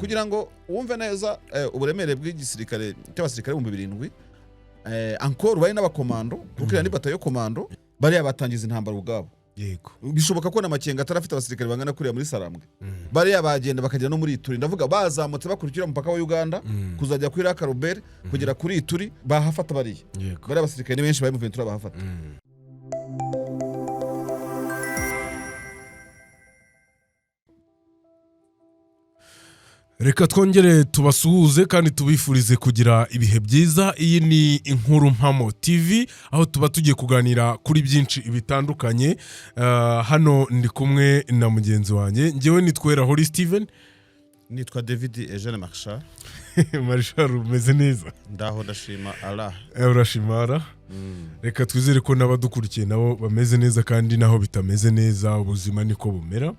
kugira ngo wumve neza uburemere bw'igisirikare cy'abasirikare 7,000 encore bari n'abakomando kuko ni batayo komando bari abatangiza intambara ubwabo. Yego. Bishoboka ko namakenga atarafite abasirikare bangana kuriya muri Sarambwe. Bari abagenda bakagera no muri Ituri, ndavuga bazamutse bakurikira umupaka wa Uganda kuzajya kuri Karubere kugera kuri Ituri bahafata bari. Bari abasirikare benshi bari mu Ventura bahafata. Reka twongere tubasuhuze kandi tubifurize kugira ibihe byiza. Iyi ni Inkuru Mpamo TV aho tuba tugiye kuganira kuri byinshi bitandukanye. Hano ndi kumwe na mugenzi wanjye, ngewe nitwera Holy Steven, nitwa David Eugene Marshal. Marshal umeze neza? Ndaho ndashima Allah. Urashimara? Reka twizere ko n'abadukurikiye nabo bameze neza kandi naho bitameze neza ubuzima niko bumera.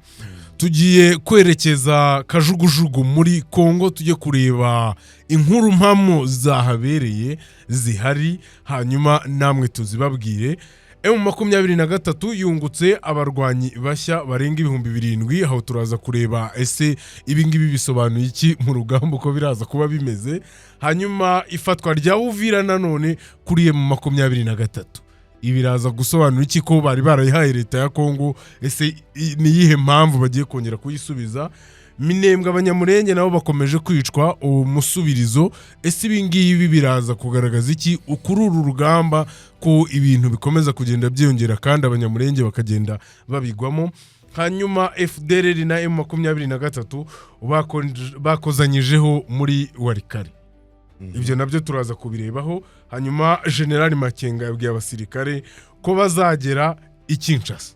Tugiye kwerekeza Kajugujugu muri Kongo, tujye kureba inkuru mpamo zahabereye zihari, hanyuma namwe tuzibabwire. M23 yungutse abarwanyi bashya barenga 7,000, aho turaza kureba ese ibingibi bisobanuye iki mu rugamba uko biraza kuba bimeze. Hanyuma ifatwa rya Uvira nanone kuri M23 ibiraza gusobanura iki ko bari barayihaye leta ya Kongo, ese ni yihe mpamvu bagiye kongera kuyisubiza. Minembwe abanyamurenge nabo bakomeje kwicwa umusubirizo, ese ibingibi biraza kugaragaza iki ukuri uru rugamba ko ibintu bikomeza kugenda byiyongera kandi abanyamurenge bakagenda babigwamo. Hanyuma FDLR na M23 bakozanyijeho muri Warikare. Ibyo nabyo turaza kubirebaho. Hanyuma General Makenga yabwiye abasirikare ko bazagera i Kinshasa.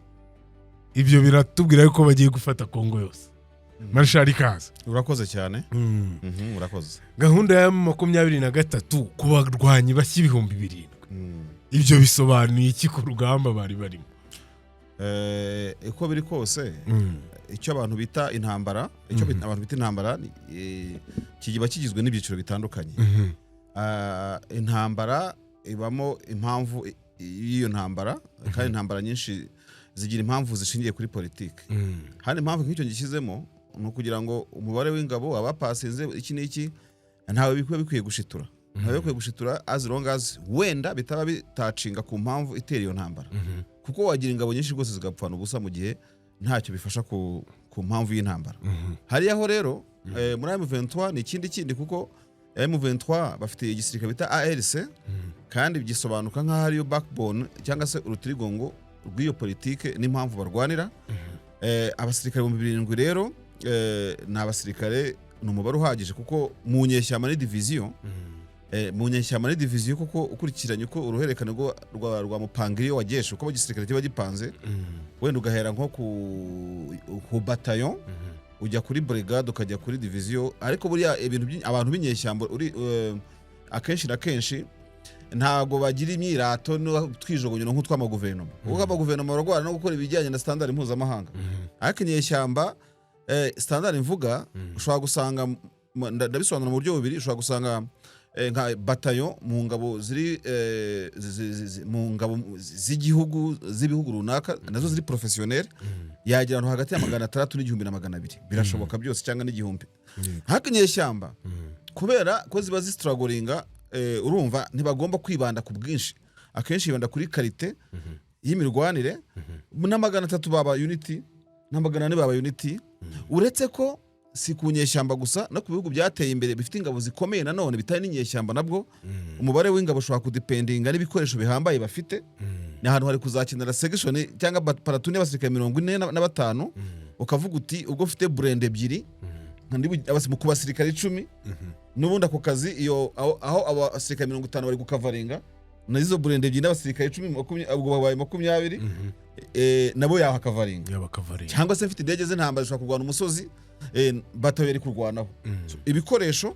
Ibyo biratubwira ko bagiye gufata Kongo yose. Marshal kaza. Urakoze cyane. Urakoze. Gahunda ya 23 ku barwanyi bashya 7,000. Ibyo bisobanuye iki ku rugamba bari barimo? Uko biri kose icyo abantu bita intambara, abantu bita intambara kigiba kigizwe n'ibyiciro bitandukanye. Intambara ibamo impamvu y'iyo ntambara, kandi intambara nyinshi zigira impamvu zishingiye kuri politike. Hano impamvu nk'icyo gishyizemo ni ukugira ngo umubare w'ingabo abapasinze iki n'iki ntawe bikwiye gushitura. Ntawe bikwiye gushitura as long as wenda bitaba bitacinga ku mpamvu itera iyo ntambara. Kuko wagira ingabo nyinshi rwose zigapfana ubusa mu gihe ntacyo bifasha ku mpamvu y'intambara. Hariyaho rero muri M23 ni ikindi kuko M23 bafite igisirikare bita ARC, kandi bigisobanuka nk'aho ariyo backbone cyangwa se urutirigongo rw'iyo politike n'impamvu barwanira. Abasirikare 7,000 rero ni abasirikare n'umubare uhagije kuko mu nyeshyamba ni division. Mu nyeshyamba ni division kuko ukurikiranye uko uruherekane rwa mupangiriyo wa jesho uko igisirikare kiba gipanze, wenda ugahera nko ku bataillon ujya kuri brigade ukajya kuri division. Ariko buriya abantu b'inyeshyamba akenshi na kenshi ntago bagira imyirato no twijogonyo nk'utwama guverinoma. Uko amaguverinoma barwana no gukora ibijyanye na standard mpuzamahanga. Ariko inyeshyamba standard mvuga ushobora gusanga, ndabisobanura mu buryo bubiri, ushobora gusanga nka bataillon mu ngabo ziri mu ngabo z'igihugu z'ibihugu runaka nazo ziri professionnel yagira ahantu hagati ya 600 n'igihumbi na 200 birashoboka byose cyangwa n'igihumbi. Ariko inyeshyamba kubera ko ziba zistrugglinga, urumva ntibagomba kwibanda ku bwinshi, akenshi yibanda kuri karite y'imirwanire. Na 300 baba unity na 400 baba unity. Uretse ko si ku nyeshyamba gusa no ku bihugu byateye imbere bifite ingabo zikomeye nanone bitari n'inyeshyamba nabwo umubare w'ingabo ushobora kudependinga n'ibikoresho bihambaye bafite. Ni ahantu hari kuzakinira section cyangwa paratune y'abasirikare 45 ukavuga uti ubwo ufite brand ebyiri mu kubasirikare 10 n'ubundi ako kazi iyo aho abasirikare 50 bari gukavaringa nazo brand ebyiri n'abasirikare 10 ubwo babaye 20 nabo yahakavaringa cyangwa se mfite indege z'intambara zishobora kurwana umusozi batayo yari kurwanaho. Ibikoresho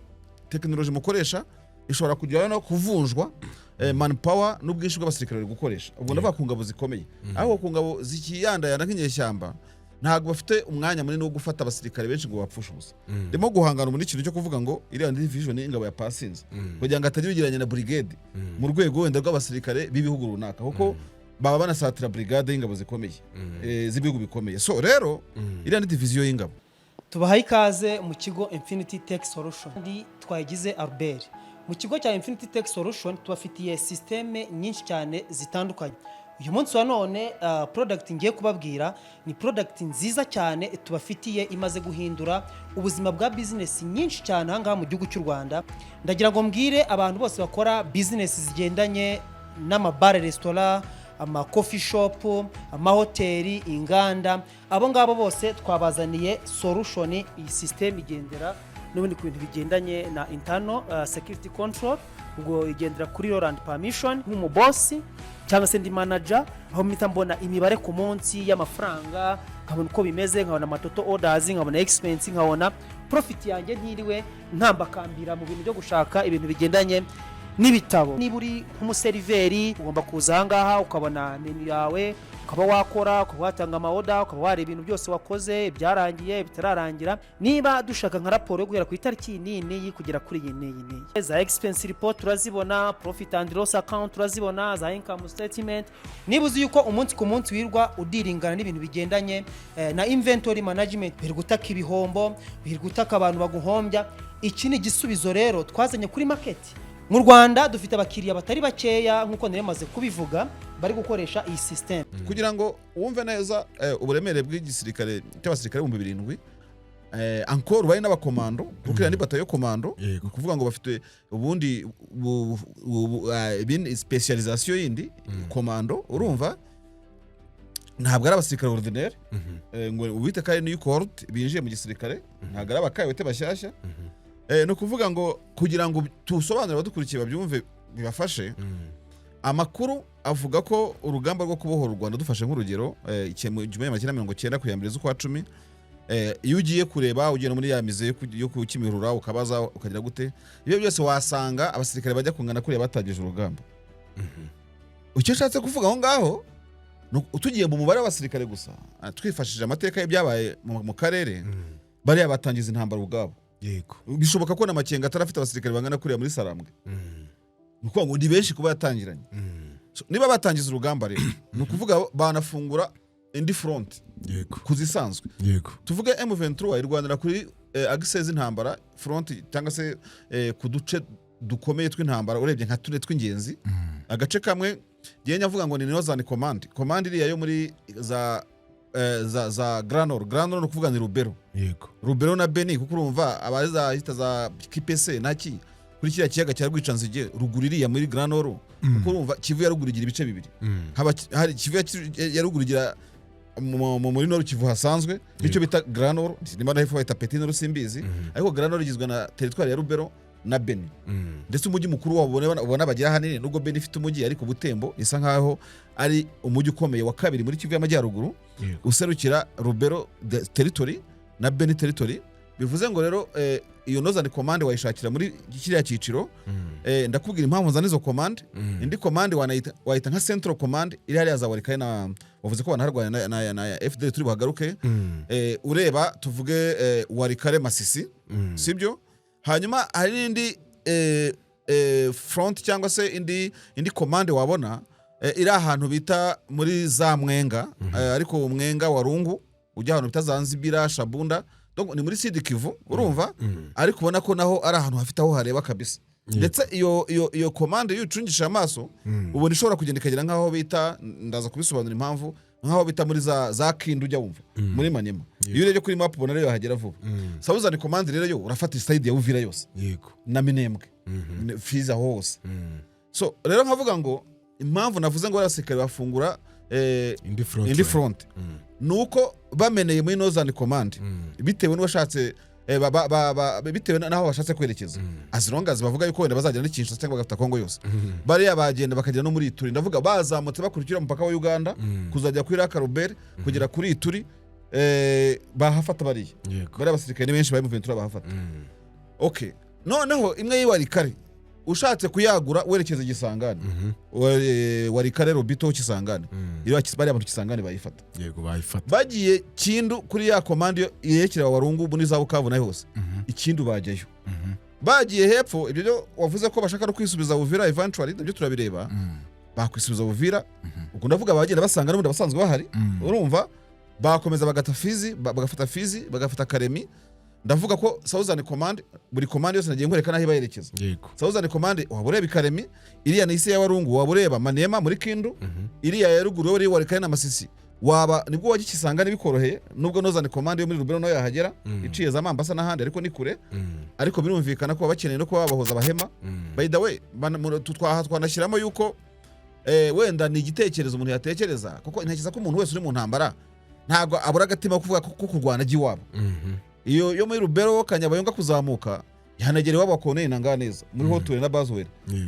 technology mukoresha ishobora kujyayo no kuvunjwa manpower n'ubwinshi bw'abasirikare bari gukoresha. Ubwo ndavuga ku ngabo zikomeye. Aho ku ngabo zikiyandayana nk'inyeshyamba ntago bafite umwanya munini wo gufata abasirikare benshi ngo bapfushe ubusa. Ndimo guhangana muri kintu cyo kuvuga ngo iriya division ingabo ya passinze kugira ngo atajya bigiranye na brigade mu rwego wenda rw'abasirikare b'ibihugu runaka, kuko baba banasatira brigade y'ingabo zikomeye z'ibihugu bikomeye. So rero iriya ni division y'ingabo. tubahaye ikaze mu kigo Infinity Tech Solution ndi twayigize Albert. Mu kigo cya Infinity Tech Solution tubafitiye systeme nyinshi cyane zitandukanye. Uyu munsi wa none product ngiye kubabwira ni product nziza cyane tubafitiye imaze guhindura ubuzima bwa business nyinshi cyane hanga mu gihugu cy'u Rwanda. Ndagira ngo mbwire abantu bose bakora business zigendanye n'amabare restaurant, ama coffee shop, ama hoteli, inganda, abo ngabo bose twabazaniye solution. Iyi system igendera n'ubundi ku bintu bigendanye na internal security control, ubwo igendera kuri role and permission nk'umuboss cyangwa se ndi manager, aho mpita mbona imibare ku munsi y'amafaranga, nkabona uko bimeze, nkabona amatoto orders, nkabona expense, nkabona profit yanjye ntiriwe ntambakambira mu bintu byo gushaka ibintu bigendanye n'ibitabo. Niba uri nk'umuseriveri ugomba kuza ahangaha ukabona menu yawe, ukaba wakora, ukaba watanga amaoda, ukaba wareba ibintu byose wakoze, byarangiye bitararangira. Niba dushaka nka raporo yo guhera ku itariki nini kugera kuri iyi nini, za expense report turazibona, profit and loss account turazibona, za income statement. Niba uzi yuko umunsi ku munsi wirwa udiringana n'ibintu bigendanye na inventory management, biri gutaka ibihombo, biri gutaka abantu baguhombya, iki ni igisubizo rero twazanye kuri market. Mu Rwanda dufite abakiriya batari bakeya nkuko niremaze kubivuga bari gukoresha iyi system. Kugira ngo wumve neza uburemere bw'igisirikare cy'abasirikare 7000 encore bari n'abakomando kuko ni batayo komando, kuvuga ngo bafite ubundi bin specialisation yindi komando. Urumva ntabwo ari abasirikare ordinaire ngo ubite kare ni cohort binjiye mu gisirikare, ntabwo ari abakayete bashyashya. No kuvuga ngo kugira ngo tusobanure abadukurikiye babyumve bibafashe, amakuru avuga ko urugamba rwo kubohora u Rwanda dufashe nk'urugero mu 1990 ku ya mbere z'ukwa 10, iyo ugiye kureba ugenda muri ya mize yo kukimihurura ukabaza ukagira gute, ibyo byose wasanga abasirikare bajya kungana kuri batagije urugamba. Icyo nshatse kuvuga aho ngaho utugiye mu mubare w'abasirikare gusa, twifashije amateka y'ibyabaye mu karere, bari abatangiza intambara ubwabo. Yego, bishoboka ko n'amakenga atarafite abasirikare bangana kuri muri Sarambwe. Nuko ngo ndi benshi kuba yatangiranye. Niba batangiza urugamba rero nukuvuga banafungura indi front. Yego, kuzisanzwe. Yego, tuvuge M23 irwanira kuri access intambara front cyangwa se ku duce dukomeye tw'intambara, urebye nka tune tw'ingenzi. Agace kamwe giye nyavuga ngo ni Northern Command iri yo muri za Granor no kuvuga ni Rubero. Yego, Rubero na Beni, kuko urumva abaza hita za KPC naki kuri kiriya kiyaga cya Rwicanzige ruguririya muri Granor, kuko urumva Kivu ya rugurigira ibice bibiri. Hari Kivu ya rugurigira muri Nord Kivu hasanzwe nicyo bita Granor, nimba na hepfo bita Petit Nord simbizi, ariko Granor igizwe na territoire ya Rubero na Beni. Ndetse umujyi mukuru wabo ubona bagira hanini, nubwo Beni ifite umujyi ariko Butembo isa nkaho ari umujyi ukomeye wa kabiri muri Kivu y'Amajyaruguru, userukira Rubero territory na Beni territory. Bivuze ngo rero iyo Northern Command wayishakira muri kiriya cyiciro. Ndakubwira impamvu za nizo command. Indi command wayita nka Central Command iri hariya za Warikaye, na wavuze ko banaharwanya na FDL turi buhagaruke. Ureba tuvuge Warikare Masisi, sibyo? Hanyuma hari indi front cyangwa se indi command wabona iri ahantu bita muri za Mwenga, ariko Mwenga wa Rungu ujya ahantu bita Zanzibar Shabunda, donc ni muri Sud Kivu. Urumva ariko ubona ko naho ari ahantu hafite aho hareba kabisa. Ndetse iyo command y'ucungisha amaso ubona ishobora kugenda ikagera nkaho bita, ndaza kubisobanura impamvu, nkaho bita muri za Kindu ujya wumva muri Manyema. Iyo urebye kuri map ubona rero hagera vuba. Southern Command rero yo urafata side ya Uvira yose. Yego, na Minembwe, Fiza hose. So rero nkavuga ngo impamvu navuze ngo abasirikare bafungura indi front nuko bameneye muri Northern Command bitewe n'ubashatse bitewe naho bashatse kwerekeza. As long as bavuga yuko wenda bazagera n'ikintu cyangwa bagafata Kongo yose, bari abagenda bakagera no muri Ituri. Ndavuga bazamutse bakurikira umupaka wa Uganda kuzajya kuri Rakaruber kugera kuri Ituri, bahafata bari abasirikare benshi bari mu Ventura bahafata. Okay, noneho imwe yiwarikare ushatse kuyagura werekeza Gisangane, Warikare Robito Kisangane, iri bari abantu Kisangane bayifata. Yego, bayifata. Bagiye Kindu kuri ya command yerekera Warungu muri za Bukavu na hose, ikindu bajyayo. Bagiye hepfo, ibyo wavuze ko bashaka no kwisubiza Uvira eventually, nabyo turabireba. Bakwisubiza Uvira, ubwo ndavuga bagenda basanga n'ubundi basanzwe bahari. Urumva bakomeza bagafata Fizi bagafata Karemi. Ndavuga ko Southern Command buri command yose nagiye nkwereka naho ibayerekeza. Southern Command wabureba Karemi, iriya nise ya Warungu wabureba Manema muri Kindu, iriya ya ruguru wari warikaye na Masisi waba nibwo wagikisanga nibikoroheye nubwo Northern Command yo muri Rubero no yahagera iciye za Mambasa n'ahandi ariko ni kure, ariko birumvikana ko bakeneye no kuba bahoza abahema. By the way twanashyiramo yuko wenda ni igitekerezo umuntu yatekereza kuko intekereza ko umuntu wese uri mu ntambara ntago abura agatima kuvuga ko kurwana giwabo. Iyo yo muri Rubero Kanyabayonga kuzamuka yanagera iwabo bakoneye nanga neza muri Hotel na Bazwell,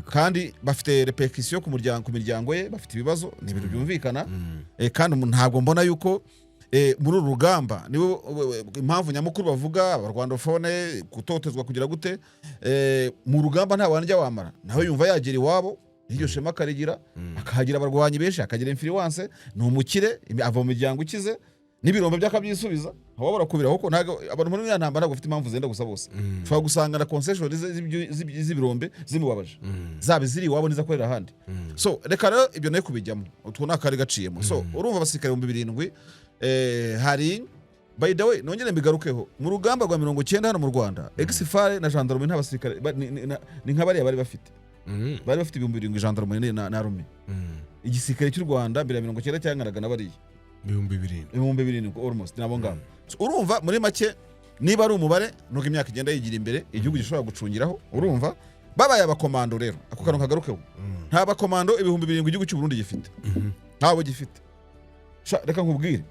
kandi bafite repercussion ku miryango ye, bafite ibibazo ni ibintu byumvikana. Kandi ntabwo mbona yuko muri urugamba niwe impamvu nyamukuru bavuga abarwandofone gutotezwa kugira gute mu rugamba nta wanjya wamara nawe yumva yagera iwabo iryo shema karigira akahagira abarwanyi benshi akagira influence ni umukire ava mu miryango ikize n'ibirombe byakabyisubiza aho barakubira kuko ntago abantu muri ntambara ntago bafite impamvu zenda gusa bose twa gusanga na concession z'ibirombe zimubabaje zabe ziri iwabo niza korera handi. So reka rero ibyo nayo kubijyamo utwo nakari gaciyemo. So urumva abasirikare 7,000 hari by the way nongere mbigarukeho mu rugamba rwa 90 hano mu Rwanda exfare na gendarmerie nta basirikare ni nk'abari bari bafite bari bafite 7,000 gendarmerie na army. Igisirikare cy'u Rwanda 90 cyanganaga na bari 2,000 almost nabo ngamba. Urumva muri make niba ari umubare nuko imyaka igenda yigira imbere igihugu gishobora gucungiraho. Urumva babaye abakomando rero ako kantu kagarukeho nta bakomando 7,000 igihugu cy'u Burundi gifite ntabo gifite. Reka nkubwire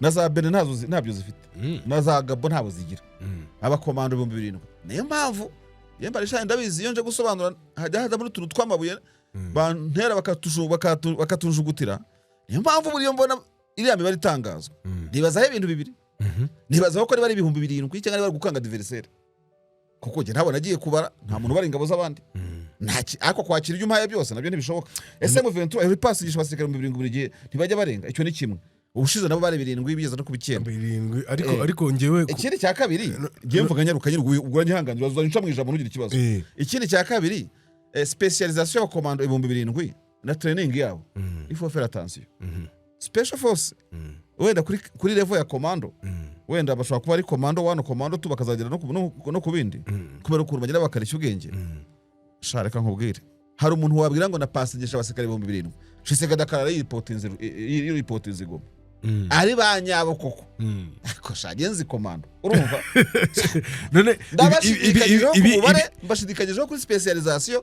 na za Benin ntabyo zifite na za Gabo ntabo zigira abakomando 7,000. Niyo mpamvu yemba risha ndabizi iyo nje gusobanura hajya muri tuntu twamabuye bantera bakatunjugutira. Niyo mpamvu buriyo mbona iriya mibare itangazwa nibazaho ibintu bibiri. Nibazaho ko ari 7,000 cyangwa bari gukanga adversaire kuko je ntabona agiye kubara nta muntu bari ingabo z'abandi ntaki ako kwakira ibyo mpaye byose nabyo ntibishoboka. SM23 iri pasisha abasirikare 7,000 buri gihe ntibajya barenga icyo ni kimwe. Ubushize nabo bari 7 bigeze no kubikenda ariko ngewe ikindi cya kabiri ngiye mvuga nyarukanye ubwo nyihanganira uzanyica mu ijambo nugira ikibazo. Ikindi cya kabiri specialisation ya commando 7,000 na training yabo il faut faire attention. Special force wenda kuri level ya commando wenda bashobora kuba ari commando 1 commando 2 bakazagera no kubindi kubera ukuntu bagira bakarisha ubwenge. Shareka nkubwire hari umuntu wabwira ngo na pasigisha abasirikare 7,000 Shisega Dakar yipotinze igoma ari banyabo koko ako shagenzi commando. Urumva none bashidikanyije kuri specialisation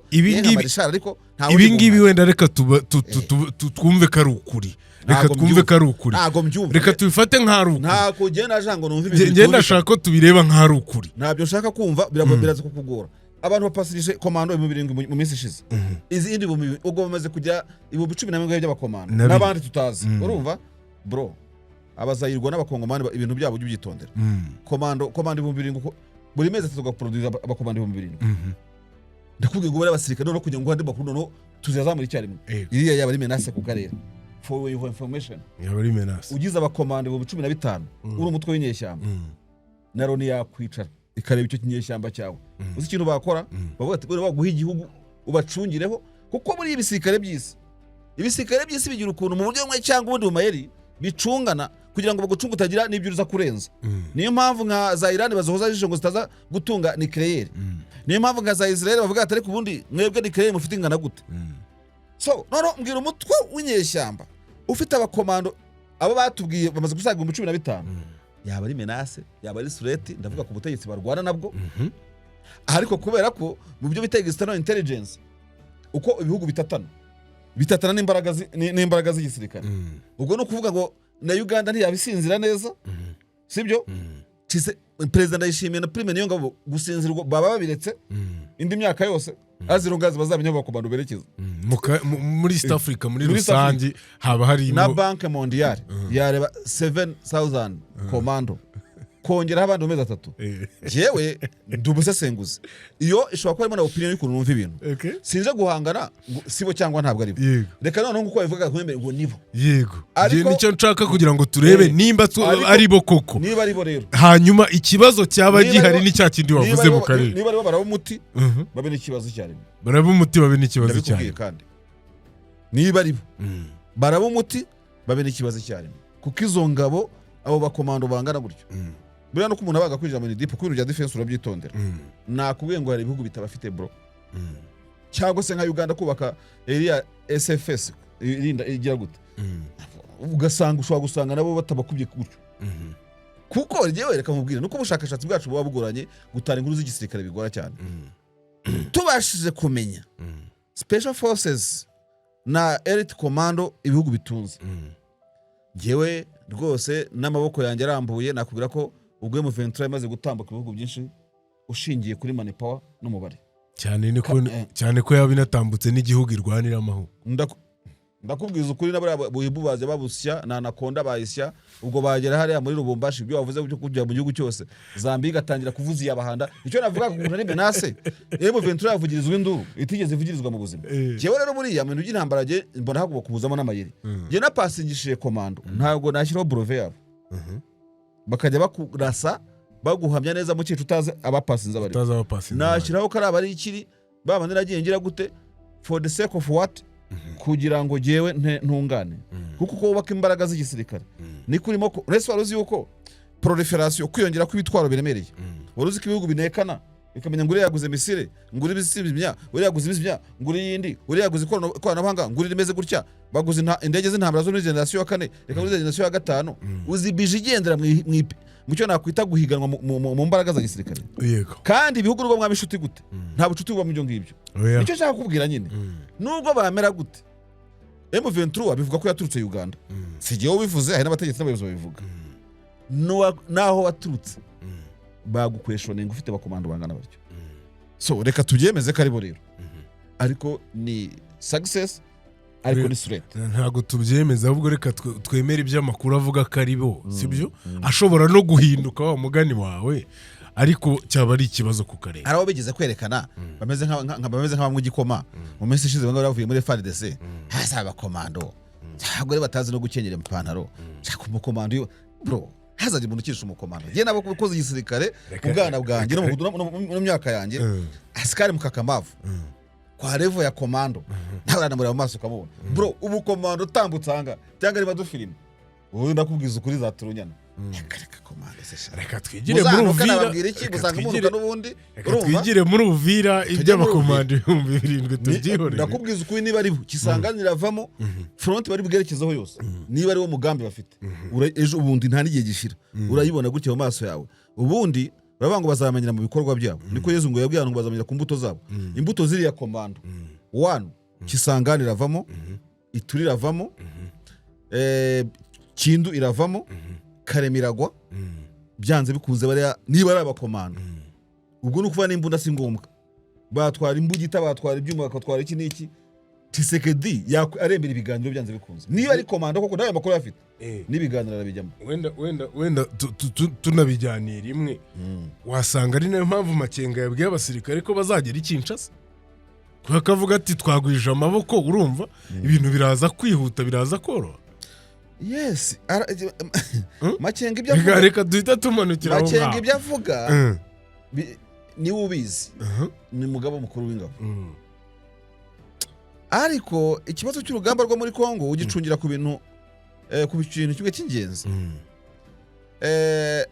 ibingibi wenda reka twumve ko ari ukuri. Reka twumve ko ari ukuri. Reka tubifate nk'ari ukuri. Ntako genda jango numva ibintu. Ngenda nashaka ko tubireba nk'ari ukuri. Ntabyo nshaka kumva biraza kukugora. Abantu bapasirije commando 7,000 mu minsi ishize. Izindi ubwo bamaze kujya 11 by'abakomando n'abandi tutazi. Urumva bro abazayirwa n'abakongomani ibintu byabo by'ubyitondera. Commando 7,000 buri mezi tuzoga produce abakomando 7,000. Ndakubwiye ngo bari abasirikare no kujya ngo hande bakuru no tuzazamura icyarimwe. Iriya yaba ari menace ku karere. For your information yaba ari menace. Ugize abakomando 15 uri umutwe w'inyeshyamba naroni yakwicara ikareba icyo kinyeshyamba cyawe. Uzi ikintu bakora bavuga ati gore baguha igihugu ubacungireho kuko muri ibisirikare by'isi bigira ukuntu mu buryo bumwe cyangwa ubundi mu mayeri bicungana kugira ngo bagucunga utagira n'ibyo uza kurenza. Niyo mpamvu nka za Iran bazohoza jisho ngo zitaza gutunga nucleaire. Niyo mpamvu nka za Israel bavuga ati ariko ubundi mwebwe nucleaire mufite ingana gute. So no mbwira umutwe w'inyeshyamba ufite abakomando abo batubwiye bamaze gusaga 15 yaba ari menace yaba ari sureti ndavuga ku butegetsi barwana nabwo. Ariko kubera ko mu byo bitega external intelligence uko ibihugu bitatana n'imbaraga z'igisirikare ubwo no kuvuga ngo na Uganda ntiyabisinzira neza sibyo cise president Ndayishimiye na prime niyo ngabo gusinzirwa baba babiretse indi myaka yose azirongazi bazamenya bakomando berekeza muri East Africa muri rusangi haba hari na Banque Mondiale yareba 7,000 commando kongera abandi umeze 3 jewe ndubusesenguze iyo ishobora kuba na opinion y'ukuntu numva ibintu sinje guhangana sibo cyangwa ntabwo ari bo reka none nguko bavuga kwembe ngo nibo yego je nicyo nshaka kugira ngo turebe nimba ari bo koko niba ari bo rero hanyuma ikibazo cyaba gihari ni cya kindi wavuze mu karere niba ari bo baraba umuti babe n'ikibazo cyarimo baraba umuti babe n'ikibazo cyarimo kandi niba ari bo baraba umuti babe n'ikibazo cyarimo kuko izo ngabo abo bakomando bangana gutyo buriya no kumuntu abaga kwinjira muri dipo kwinjira defense urabyitondera nakubwiye ngo hari ibihugu bitabafite bro cyangwa se nka Uganda kubaka area SFS irinda igira gute ugasanga ushobora gusanga nabo batabakubye gutyo kuko ryewe reka mubwire nuko ubushakashatsi bwacu buba bugoranye gutara inkuru z'igisirikare bigora cyane tubashije kumenya special forces na elite commando ibihugu bitunze jewe rwose n'amaboko yanjye arambuye nakubwira ko ubwo M23 imaze gutambuka ibihugu byinshi ushingiye kuri manpower n'umubare cyane ko yabinatambutse n'igihugu irwanira amahoro ndakubwiza ukuri nabara buhibubaze babusya na anakonda bayisya ubwo bagera hariya muri Lubumbashi ibyo wavuze byo kujya mu gihugu cyose Zambia igatangira kuvuza iyabahanda icyo navuga ku muntu ari menase M23 yavugirizwa induru itigeze ivugirizwa mu buzima jewe rero muri ya bintu by'intambara je mbona hakuba kubuzamo n'amayeri je napasingishije komando ntabwo nashyiraho brevet yabo bakajya bakurasa baguhamya neza mu cyicu utaze abapasinza bari nashyiraho karaba ari ikiri baba niragiye ngira gute for the sake of what kugira ngo jewe ntungane kuko kubaka imbaraga z'igisirikare ni kurimo rese waruzi yuko proliferation kwiyongera kw'ibitwaro biremereye waruzi ko ibihugu binekana bikamenya nguri yaguze misile nguri bisibimya uri yaguze bisibimya nguri yindi uri yaguze ikoranabuhanga nguri rimeze gutya baguze indege z'intambara zo muri generation ya 4 reka muri generation ya 5 uzibije igendera mu cyo nakwita guhiganwa mu mbaraga za gisirikare kandi ibihugu rwo mwabishuti gute nta bucuti buba mu byo ngibyo nicyo nshaka kubwira nyine nubwo bamera gute M23 bivuga ko yaturutse Uganda sigiye bivuze hari n'abategetsi n'abayobozi babivuga naho waturutse bagukweshone ngo ufite bakomando bangana batyo so reka tubyemeze ko ari bo rero ariko ni success ariko ni threat ntago tubyemeza ahubwo reka twemera iby'amakuru avuga ko ari bo sibyo ashobora no guhinduka wa mugani wawe ariko cyaba ari ikibazo ku karere araho bigeze kwerekana bameze nk'abamwe gikoma mu minsi ishize banga bavuye muri FARDC hasa abakomando cyagore batazi no gukenyera impantaro cyako umukomando bro hazaje umuntu ukisha umukomando je nabo kukoze igisirikare ubwana bwanjye no mu myaka yanjye asikari mukakamavu kwa level ya komando ntabana muri amaso kamubona bro ubu komando tambutanga cyangwa ari badufilime ubu ndakubwiza ukuri za turunyana reka twigire muri Uvira twigire muri Uvira iby'abakomando 2007 tubyihorere ndakubwiza ukuri niba ari kisanganira avamo front bari bwerekezaho yose niba ari wo mugambi bafite ejo ubundi nta nigiye gishira urayibona gutyo mu maso yawe ubundi babango bazamenyera mu bikorwa byabo niko Yezu ngo yabwiye ngo bazamenyera ku mbuto zabo imbuto ziri ya komando 1 kisanganira avamo iturira avamo kindu iravamo karemiragwa byanze bikunze bari niba ari abakomando ubwo nukuva n'imbunda singombwa batwara imbugita batwara ibyuma bakatwara iki niki Tshisekedi arembera ibiganiro byanze bikunze niba ari komando koko nayo makuru afite nibiganira arabijyamo wenda tunabijyanira imwe wasanga ari nayo mpamvu Makenga yabwiye abasirikare ko bazagera ikinshasa bakavuga ati twagwije amaboko urumva ibintu biraza kwihuta biraza koroha yes Makenga ibyo avuga reka duhita tumanukira aho Makenga ibyo avuga ni ubizi ni mugabo mukuru w'ingabo ariko ikibazo cy'urugamba rwo muri Kongo ugicungira ku bintu kimwe cy'ingenzi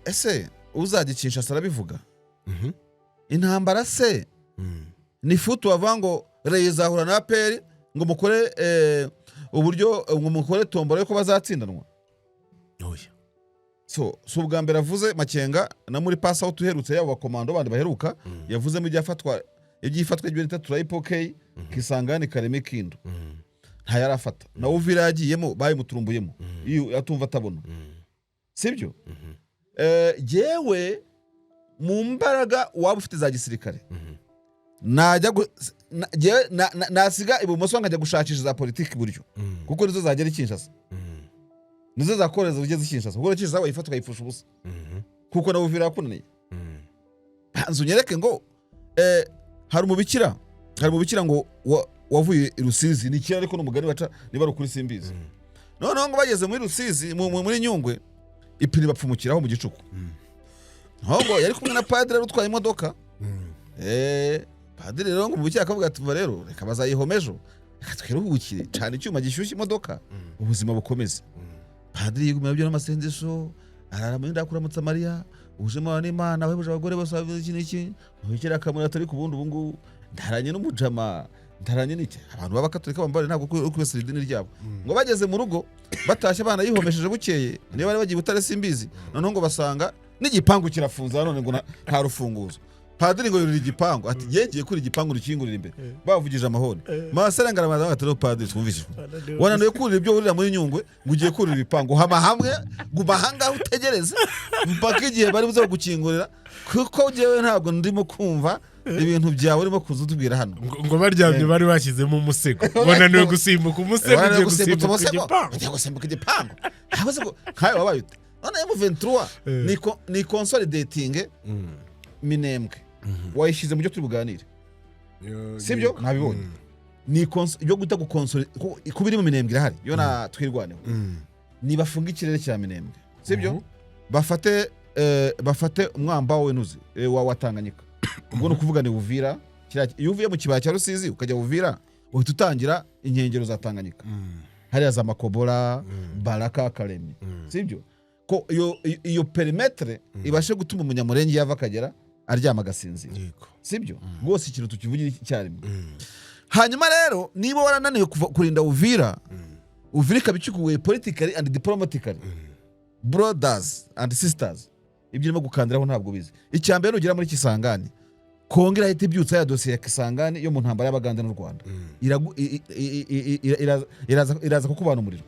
ese uzagicisha sarabivuga intambara se ni futu avango reyizahura na APR ngo mukore uburyo ngo mukore tombora yuko bazatsindanwa so ubwa mbere avuze Makenga na muri pass out uherutse yabo bakomando bandi baheruka yavuze mu byafatwa ibyifatwa by'ibintu turayipokeye kisangane kareme kindu nta yarafata na Uvira yagiyemo bayimuturumbuyemo iyo atumva atabona sibyo jewe mu mbaraga waba ufite za gisirikare najya nasiga ibumoso nkajya gushakisha za politiki buryo kuko nizo zagera ikinshasa nizo zakoreza ugeze ikinshasa kuko ikinshasa wayifata ukayifusha ubusa kuko na Uvira yakunaniye banzu nyereke ngo hari umubikira ngo wavuye i Rusizi ni kira ariko n'umugani baca niba rukuri simbizi noneho ngo bageze muri Rusizi muri Nyungwe ipini bapfumukiraho mu gicuku ahubwo yari kumwe na padre utwaye imodoka padre rero ngo umubikira akavuga ati rero reka bazayihomejo reka twiruhukire cyane icyuma gishyushye imodoka ubuzima bukomeze padre yigumira byo n'amasengesho aramurinda kuramutsa Mariya ujemo n'Imana webuje abagore bose iki n'iki wikira kamura atari ku bundi ubungu ndaranye n'umujama ndaranye n'iki abantu b'abakatolika bambare ntabwo kwese idini ryabo ngo bageze mu rugo batashye abana yihomesheje bukeye niba bari bagiye Butare simbizi noneho ngo basanga n'igipangu kirafunze none ngo nta rufunguzo padiri ngo yurira igipangu ati yegeye kuri igipangu rukingurira imbere bavugije amahoni maserengara amaza atero padiri twumvise wananiwe kurira ibyo urira muri Nyungwe ngo ugiye kurira ibipangu hama hamwe guma hanga utegereze mpaka igihe bari buze gukingurira kuko jewe ntabwo ndimo kumva ibintu byawe urimo kuzutubwira hano ngo baryamye bari bashyizemo umusego wananiwe gusimbuka umusego ugiye gusimbuka igipangu habaze ngo kayo wabaye ute none M23 ni consolidating Minembwe wayishize mu byo turi buganire sibyo nabibonye ni ibyo guta gukonsolidate kubiri mu Minembwe irahari yo na twirwaneho ni bafunga ikirere cya Minembwe sibyo bafate umwamba wenuzi wa Tanganyika ubwo no kuvuga ni Uvira iyo uvuye mu kibaya cya Rusizi ukajya Uvira uhita utangira inkengero za Tanganyika hariya za Makobora Baraka Karemi sibyo ko iyo perimetre ibashe gutuma umunyamurenge yava akagera aryama gasinzira sibyo rwose ikintu tukivugira icyarimwe hanyuma rero niba warananiwe kurinda Uvira ikabicikuwe politically and diplomatically brothers and sisters ibyo irimo gukandiraho ntabwo bizi icyambere nugira muri Kisangani Kongera ahita ibyutsa ya dosiye ya Kisangani yo mu ntambara y'Abaganda n'u Rwanda iraza kukubana umuriro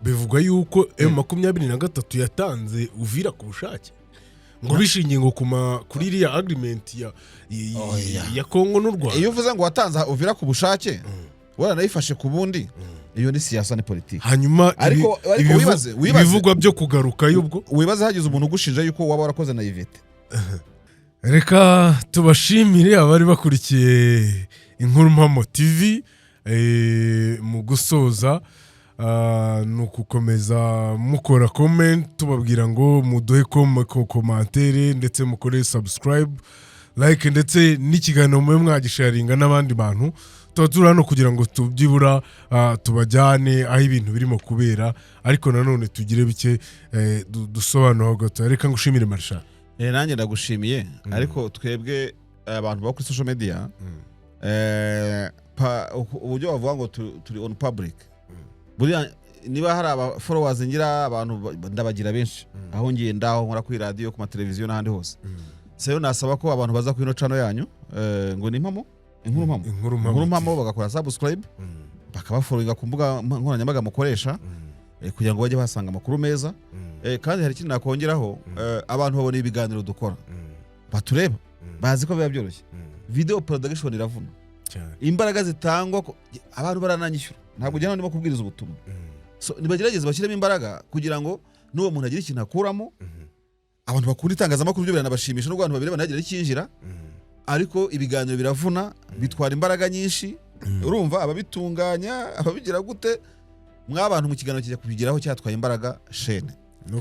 bivugwa yuko M23 yatanze Uvira ku bushake ngo bishingiye ngo kuri iriya agreement ya Kongo n'u Rwanda iyo uvuze ngo watanze Uvira ku bushake waranayifashe ku bundi iyo ni siyasa ni politiki hanyuma ibivugwa byo kugaruka y'ubwo wibaze hagize umuntu ugushinja yuko waba warakoze na Yvette reka tubashimire abari bakurikiye Inkuru Mpamo TV mu gusoza nukukomeza mukora comment tubabwira ngo muduhe commentaire ndetse mukore subscribe like ndetse n'ikiganiro mwe mwagisharinga n'abandi bantu tuba hano kugira ngo tubyibura tubajyane aho ibintu birimo kubera ariko nanone tugire bike dusobanura gato reka ngushimire Marshal nanjye ndagushimiye ariko twebwe abantu baba kuri social media uburyo bavuga ngo turi on public buriya niba hari aba followers ngira abantu ndabagira benshi aho ngiye ndaho nkora kuri radio ku mateleviziyo n'ahandi hose seyo nasaba ko abantu baza kuri no channel yanyu ngo ni Impamo Inkuru Mpamo bagakora subscribe bakabafollowinga ku mbuga nkoranyambaga mukoresha kugira ngo bajye basanga amakuru meza kandi hari ikintu nakongeraho abantu babona ibiganiro dukora batureba bazi ko biba byoroshye video production iravuna imbaraga zitangwa abantu barananyishyura ntabwo ujyana ndimo kubwiriza ubutumwa so nibagerageza bashyiremo imbaraga kugira ngo n'uwo muntu agire ikintu akuramo abantu bakunda itangazamakuru byo biranabashimisha n'ubwo abantu babireba nagira ikinjira ariko ibiganiro biravuna bitwara imbaraga nyinshi urumva ababitunganya ababigira gute mwabantu mu kiganiro kijya kubigeraho cyatwaye imbaraga shene no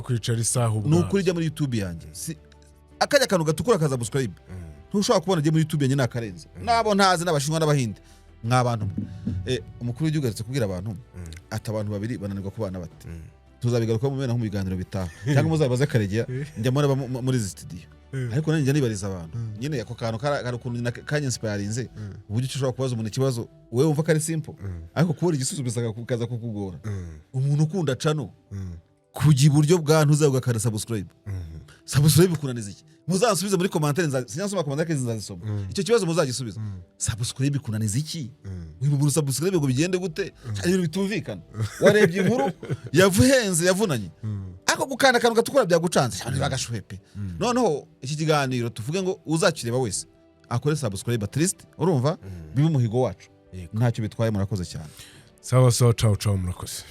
kwicara isaha ubwo n'ukuri jya muri YouTube yanjye akajya kantu gatukura kaza subscribe ntushobora kubona jye muri YouTube yanjye nakarenze nabo ntazi n'abashinwa n'abahinde mwabantu umukuru w'igihugu aretse kubwira abantu ati abantu babiri bananirwa kubana bate tuzabigaruka mu mena nko mu biganiro bitaha cyangwa muzabaze Karegeya njya muri studio ariko nanjye nibariza abantu nyine yako kantu karakuntu kanye inspirinze uburyo ushobora kubaza umuntu ikibazo wewe wumva kari simple ariko kubura igisubizo kaza kukugora umuntu ukunda cano kugira uburyo bwa ntuzavuga kare subscribe kunaniza iki muzansubize muri commentaire sinyasoma commentaire nzazisoma icyo kibazo muzagisubiza subscribe kunaniza iki wibu subscribe ngo bigende gute ibintu bitumvikana warebye inkuru yavunanye ako gukanda kantu gatukura byagucanze cyane bagashwepe noneho iki kiganiro tuvuge ngo uzakireba wese akore subscribe at least urumva bibe umuhigo wacu ntacyo bitwaye murakoze cyane sawa ciao murakoze